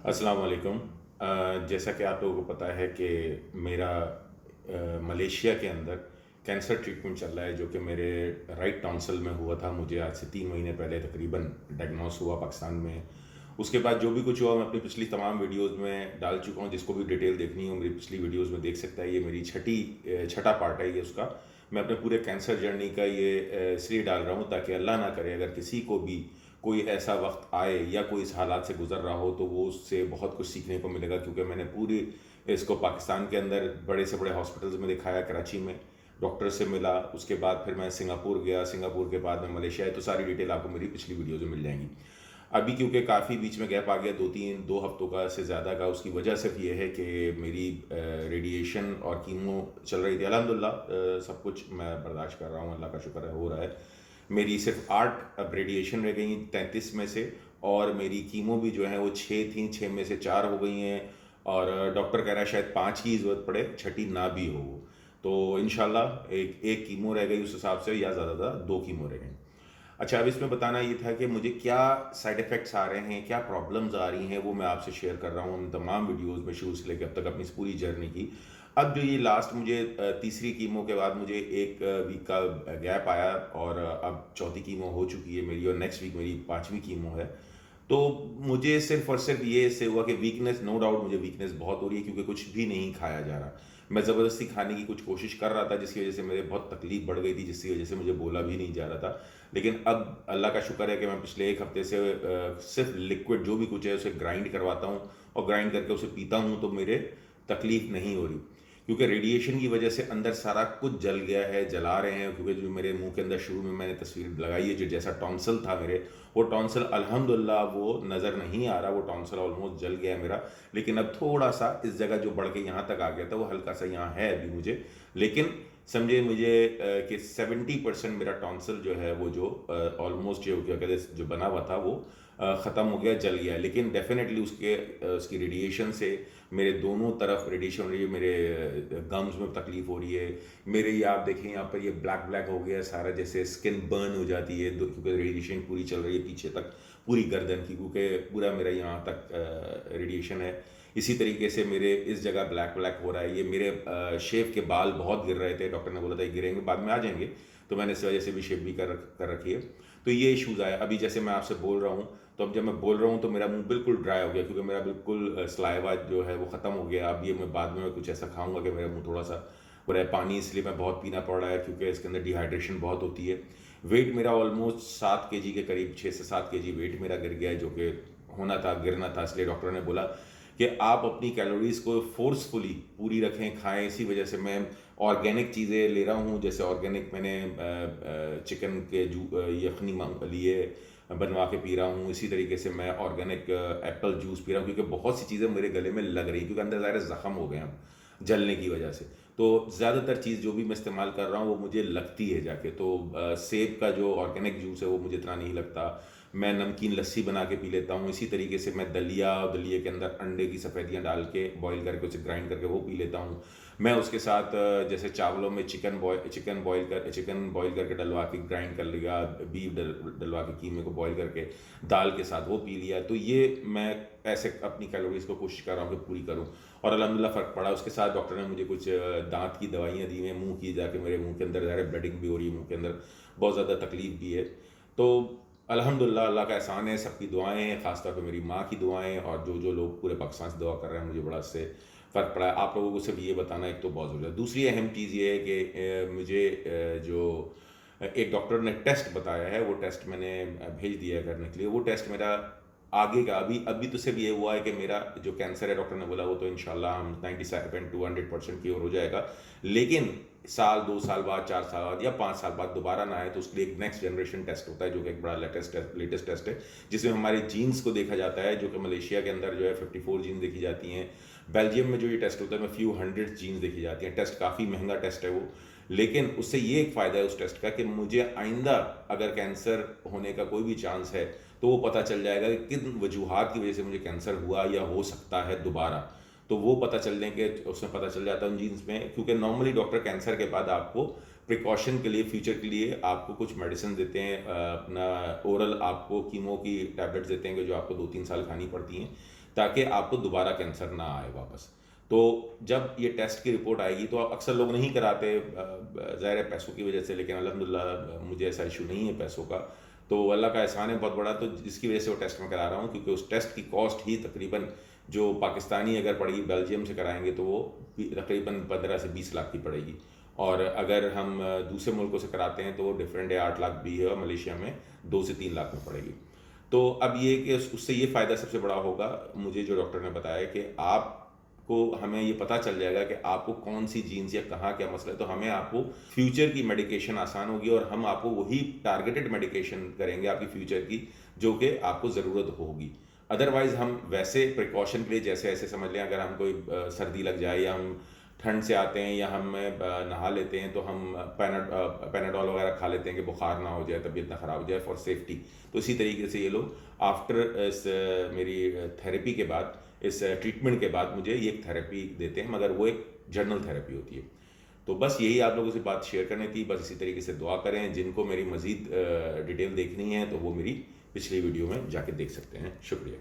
अस्सलाम वालेकुम। जैसा कि आप लोगों को पता है कि मेरा मलेशिया के अंदर कैंसर ट्रीटमेंट चल रहा है, जो कि मेरे राइट टॉन्सिल में हुआ था। मुझे आज से 3 महीने पहले तकरीबन डायग्नोस हुआ पाकिस्तान में। उसके बाद जो भी कुछ हुआ मैं अपनी पिछली तमाम वीडियोस में डाल चुका हूँ। जिसको भी डिटेल देखनी हो मेरी पिछली वीडियोस में देख सकता है। ये मेरी छठा पार्ट है ये उसका। मैं अपने पूरे कैंसर जर्नी का ये इसलिए डाल रहा हूँ ताकि अल्लाह ना करे अगर किसी को भी कोई ऐसा वक्त आए या कोई इस हालात से गुजर रहा हो तो वो उससे बहुत कुछ सीखने को मिलेगा। क्योंकि मैंने पूरी इसको पाकिस्तान के अंदर बड़े से बड़े हॉस्पिटल्स में दिखाया, कराची में डॉक्टर से मिला, उसके बाद फिर मैं सिंगापुर गया, सिंगापुर के बाद मैं मलेशिया है। तो सारी डिटेल आपको मेरी पिछली वीडियोज़ में मिल जाएंगी। अभी क्योंकि काफ़ी बीच में गैप आ गया, दो हफ्तों का से ज़्यादा का, उसकी वजह सिर्फ ये है कि मेरी रेडिएशन और कीमो चल रही थी। अल्हम्दुलिल्लाह सब कुछ मैं बर्दाश्त कर रहा हूँ, अल्लाह का शुक्र है हो रहा है। मेरी सिर्फ 8 अब रेडिएशन रह गई 33 में से, और मेरी कीमो भी जो है वो 6 थी, 6 में से 4 हो गई हैं। और डॉक्टर कह रहा है शायद 5 की ज़रूरत पड़े, छठी ना भी हो। तो इंशाल्लाह एक एक कीमो रह गई उस हिसाब से, या ज़्यादा 2 कीमो रह गई। अच्छा, अब इसमें बताना ये था कि मुझे क्या साइड इफ़ेक्ट्स आ रहे हैं, क्या प्रॉब्लम्स आ रही हैं, वो मैं आपसे शेयर कर रहा हूँ उन तमाम वीडियोज़ में शुरू से लेकर अब तक अपनी इस पूरी जर्नी की। अब जो ये लास्ट मुझे तीसरी कीमो के बाद मुझे 1 वीक का गैप आया, और अब चौथी कीमो हो चुकी है मेरी, और नेक्स्ट वीक मेरी 5वीं कीमो है। तो मुझे सिर्फ और सिर्फ ये इससे हुआ कि वीकनेस, नो डाउट मुझे वीकनेस बहुत हो रही है, क्योंकि कुछ भी नहीं खाया जा रहा। मैं ज़बरदस्ती खाने की कुछ कोशिश कर रहा था, जिसकी वजह से मेरे बहुत तकलीफ बढ़ गई थी, जिसकी वजह से मुझे बोला भी नहीं जा रहा था। लेकिन अब अल्लाह का शुक्र है कि मैं पिछले 1 हफ्ते से सिर्फ लिक्विड जो भी कुछ है उसे ग्राइंड करवाता हूँ, और ग्राइंड करके उसे पीता हूँ, तो मेरे तकलीफ नहीं हो रही। क्योंकि रेडिएशन की वजह से अंदर सारा कुछ जल गया है, जला रहे हैं। क्योंकि जो मेरे मुंह के अंदर शुरू में मैंने तस्वीर लगाई है, जो जैसा टॉन्सल था मेरे, वो टॉन्सल अल्हम्दुलिल्लाह वो नज़र नहीं आ रहा, वो टॉन्सल ऑलमोस्ट जल गया है मेरा। लेकिन अब थोड़ा सा इस जगह जो बढ़ के यहाँ तक आ गया था, वो हल्का सा यहाँ है अभी मुझे। लेकिन समझे मुझे कि 70% मेरा टॉन्सल जो है, वो जो ऑलमोस्ट जो क्या कहते हैं जो बना हुआ था, वो ख़त्म हो गया, जल गया। लेकिन डेफिनेटली उसकी रेडिएशन से मेरे दोनों तरफ रेडिएशन हो रही है। मेरे गम्स में तकलीफ हो रही है। मेरे ये आप देखें यहाँ पर ये ब्लैक ब्लैक हो गया सारा, जैसे स्किन बर्न हो जाती है, क्योंकि रेडिएशन पूरी चल रही है पीछे तक, पूरी गर्दन की, क्योंकि पूरा मेरा यहाँ तक रेडिएशन है। इसी तरीके से मेरे इस जगह ब्लैक ब्लैक हो रहा है। ये मेरे शेव के बाल बहुत गिर रहे थे, डॉक्टर ने बोला था गिरेंगे, बाद में आ जाएंगे, तो मैंने इस वजह से भी शेव भी कर रखी है। तो ये इशूज़ आया। अभी जैसे मैं आपसे बोल रहा हूँ, तो अब जब मैं बोल रहा हूँ तो मेरा मुंह बिल्कुल ड्राई हो गया, क्योंकि मेरा बिल्कुल सलाइवा जो है वो ख़त्म हो गया। अब ये मैं बाद में कुछ ऐसा खाऊंगा कि मेरा मुंह थोड़ा सा हो रहा है। पानी इसलिए मैं बहुत पीना पड़ रहा है, क्योंकि इसके अंदर डिहाइड्रेशन बहुत होती है। वेट मेरा ऑलमोस्ट 7 kg के करीब, 6 से 7 kg वेट मेरा गिर गया है, जो कि होना था, गिरना था। इसलिए डॉक्टर ने बोला कि आप अपनी कैलोरीज़ को फोर्सफुली पूरी रखें, खाएं। इसी वजह से मैं ऑर्गेनिक चीज़ें ले रहा हूँ। जैसे ऑर्गेनिक मैंने चिकन के यखनी लिए बनवा के पी रहा हूँ। इसी तरीके से मैं ऑर्गेनिक एप्पल जूस पी रहा हूँ, क्योंकि बहुत सी चीज़ें मेरे गले में लग रही, क्योंकि अंदर ज़ाहिर ज़ख़म हो गए हैं अब जलने की वजह से। तो ज़्यादातर चीज़ जो भी मैं इस्तेमाल कर रहा हूँ वो मुझे लगती है जाके। तो सेब का जो ऑर्गेनिक जूस है वो मुझे इतना नहीं लगता। मैं नमकीन लस्सी बना के पी लेता हूँ। इसी तरीके से मैं दलिया, और दलिए के अंदर अंडे की सफ़ेदियाँ डाल के बॉईल करके उसे ग्राइंड करके वो पी लेता हूँ। मैं उसके साथ जैसे चावलों में चिकन बॉईल करके डलवा के ग्राइंड कर लिया, बीफ डलवा के कीमे को बॉईल करके दाल के साथ वो पी लिया। तो ये मैं ऐसे अपनी कैलोरीज को कोशिश कर रहा हूँ कि पूरी करूँ, और अल्हम्दुलिल्लाह फ़र्क पड़ा। उसके साथ डॉक्टर ने मुझे कुछ दांत की दवाइयाँ दी हैं, मुंह की, जाके मेरे मुंह के अंदर ज़ाहिर ब्लीडिंग भी हो रही है, मुंह के अंदर बहुत ज़्यादा तकलीफ भी है। तो अल्हम्दुलिल्लाह अल्लाह का एहसान है, सबकी दुआएं हैं, ख़ासतौर पे मेरी माँ की दुआएं, और जो लोग पूरे पाकिस्तान से दुआ कर रहे हैं, मुझे बड़ा इससे फ़र्क पड़ा है। आप लोगों को सिर्फ ये बताना एक तो बहुत ज़रूरी है। दूसरी अहम चीज़ ये है कि मुझे जो एक डॉक्टर ने टेस्ट बताया है, वो टेस्ट मैंने भेज दिया है करने के लिए। वो टेस्ट मेरा आगे का अभी अभी तो सिर्फ ये हुआ है कि मेरा जो कैंसर है, डॉक्टर ने बोला वो तो इंशाल्लाह हम 97 टू 100% क्योर हो जाएगा। लेकिन साल 2 साल बाद, 4 साल बाद, या 5 साल बाद दोबारा ना आए, तो उसके लिए एक नेक्स्ट जनरेशन टेस्ट होता है, जो कि एक बड़ा लेटेस्ट टेस्ट है, जिसमें हमारे जीन्स को देखा जाता है, जो कि मलेशिया के अंदर जो है 54 जीन देखी जाती हैं। बेल्जियम में जो ये टेस्ट होता है, में फ्यू हंड्रेड जीन्स देखी जाती हैं। टेस्ट काफ़ी महंगा टेस्ट है वो, लेकिन उससे ये एक फ़ायदा है उस टेस्ट का कि मुझे आइंदा अगर कैंसर होने का कोई भी चांस है, तो वो पता चल जाएगा कि किन वजूहात की वजह से मुझे कैंसर हुआ या हो सकता है दोबारा। तो वो पता चल देंगे, उसमें पता चल जाता है उन जीन्स में। क्योंकि नॉर्मली डॉक्टर कैंसर के बाद आपको प्रिकॉशन के लिए, फ्यूचर के लिए आपको कुछ मेडिसिन देते हैं, अपना ओरल आपको कीमो की टैबलेट्स देते हैं, कि जो आपको 2-3 साल खानी पड़ती हैं, ताकि आपको दोबारा कैंसर ना आए वापस। तो जब ये टेस्ट की रिपोर्ट आएगी तो अक्सर लोग नहीं कराते, ज़ाहिर है पैसों की वजह से, लेकिन अल्हम्दुलिल्लाह मुझे ऐसा इशू नहीं है पैसों का, तो अल्लाह का एहसान है बहुत बड़ा, तो जिसकी वजह से वो टेस्ट मैं करा रहा हूँ, क्योंकि उस टेस्ट की कॉस्ट ही तकरीबन, जो पाकिस्तानी अगर पड़ेगी बेल्जियम से कराएंगे तो वो तकरीबन 15 से 20 लाख की पड़ेगी, और अगर हम दूसरे मुल्कों से कराते हैं तो वो डिफरेंट है, 8 लाख भी है, और मलेशिया में 2 से 3 लाख में पड़ेगी। तो अब ये कि उससे ये फ़ायदा सबसे बड़ा होगा, मुझे जो डॉक्टर ने बताया कि आपको, हमें ये पता चल जाएगा कि आपको कौन सी जीन्स या कहाँ क्या मसला है, तो हमें आपको फ्यूचर की मेडिकेशन आसान होगी, और हम आपको वही टारगेटेड मेडिकेशन करेंगे आपकी फ्यूचर की, जो कि आपको ज़रूरत होगी। अदरवाइज़ हम वैसे प्रिकॉशन के लिए, जैसे ऐसे समझ लें अगर हम कोई सर्दी लग जाए, या हम ठंड से आते हैं, या हम नहा लेते हैं, तो हम पैनाडॉल वगैरह खा लेते हैं कि बुखार ना हो जाए, तबीयत ना ख़राब हो जाए फॉर सेफ्टी। तो इसी तरीके से ये लोग आफ्टर इस मेरी थेरेपी के बाद, इस ट्रीटमेंट के बाद मुझे ये एक थेरेपी देते हैं, मगर वो एक जर्नल थेरेपी होती है। तो बस यही आप लोगों से बात शेयर करनी थी। बस इसी तरीके से दुआ करें। जिनको मेरी मज़ीद डिटेल देखनी है तो वो मेरी पिछली वीडियो में जाके देख सकते हैं। शुक्रिया।